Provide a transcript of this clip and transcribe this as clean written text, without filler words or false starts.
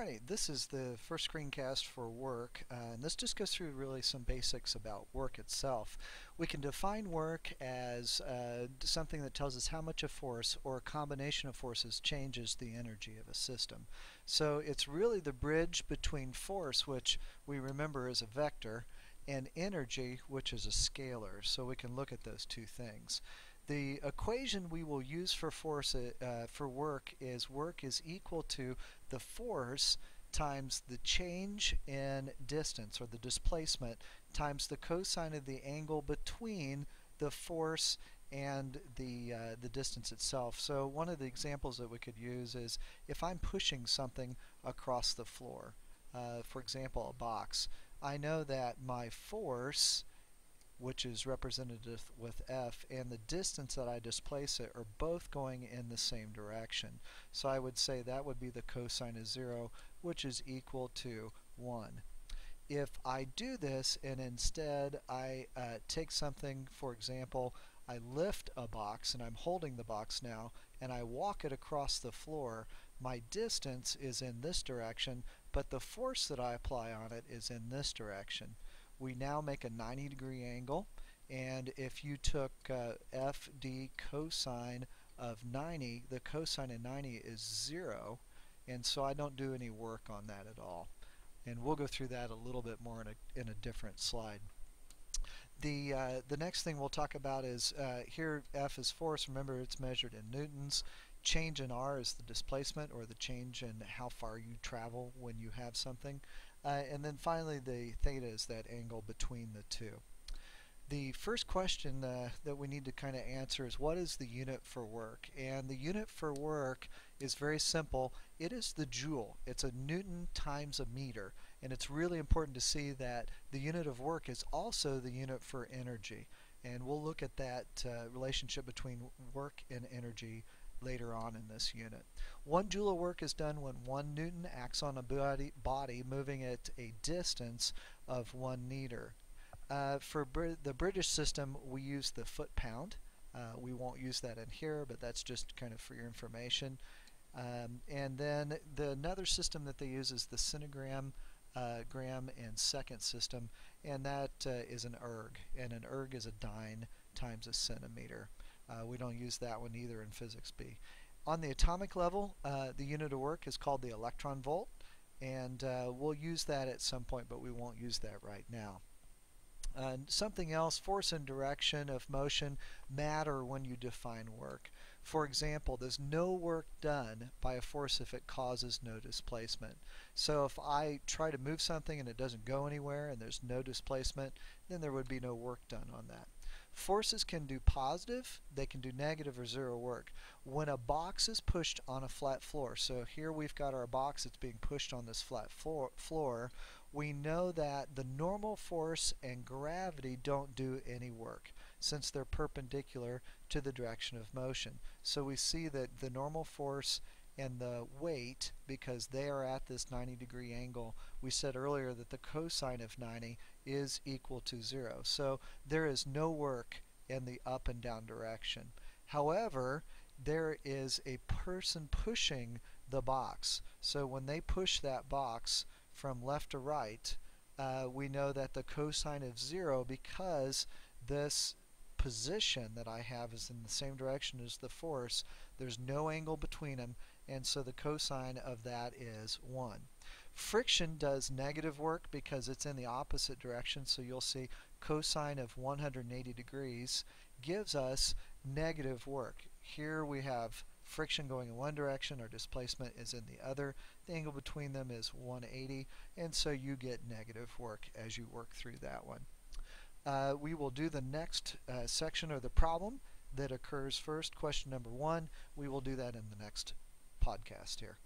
Alright, this is the first screencast for work, and this just goes through really some basics about work itself. We can define work as something that tells us how much a force or a combination of forces changes the energy of a system. So it's really the bridge between force, which we remember is a vector, and energy, which is a scalar. So we can look at those two things. The equation we will use for work is equal to the force times the change in distance, or the displacement, times the cosine of the angle between the force and the distance itself. So one of the examples that we could use is if I'm pushing something across the floor, for example a box, I know that my force, which is represented with F, and the distance that I displace it are both going in the same direction. So I would say that would be the cosine of 0, which is equal to 1. If I do this and instead I take something, for example, I lift a box, and I'm holding the box now, and I walk it across the floor, my distance is in this direction, but the force that I apply on it is in this direction. We now make a 90-degree angle, and if you took FD cosine of 90, the cosine of 90 is 0, and so I don't do any work on that at all. And we'll go through that a little bit more in a different slide. The next thing we'll talk about is here F is force. Remember, it's measured in newtons. Change in R is the displacement, or the change in how far you travel when you have something. And then finally the theta is that angle between the two. The first question that we need to kind of answer is, what is the unit for work? And the unit for work is very simple. It is the joule. It's a Newton times a meter. And it's really important to see that the unit of work is also the unit for energy. And we'll look at that relationship between work and energy later on in this unit. 1 joule of work is done when 1 Newton acts on a body moving at a distance of 1 meter. For the British system, we use the foot-pound. We won't use that in here, but that's just kind of for your information. And then another system that they use is the centigram, gram, and second system, and that is an erg. And an erg is a dyne times a centimeter. We don't use that one either in Physics B. On the atomic level, the unit of work is called the electron volt, and we'll use that at some point, but we won't use that right now. Something else, force and direction of motion matter when you define work. For example, there's no work done by a force if it causes no displacement. So if I try to move something and it doesn't go anywhere and there's no displacement, then there would be no work done on that. Forces can do positive, they can do negative or 0 work. When a box is pushed on a flat floor, so here we've got our box that's being pushed on this flat floor, we know that the normal force and gravity don't do any work since they're perpendicular to the direction of motion. So we see that the normal force and the weight, because they are at this 90-degree angle, we said earlier that the cosine of 90 is equal to 0. So there is no work in the up and down direction. However, there is a person pushing the box. So when they push that box from left to right, we know that the cosine of 0, because this position that I have is in the same direction as the force, there's no angle between them, and so the cosine of that is 1. Friction does negative work because it's in the opposite direction, so you'll see cosine of 180 degrees gives us negative work. Here we have friction going in one direction, our displacement is in the other. The angle between them is 180, and so you get negative work as you work through that one. We will do the next section, or the problem that occurs first, question number 1. We will do that in the next podcast here.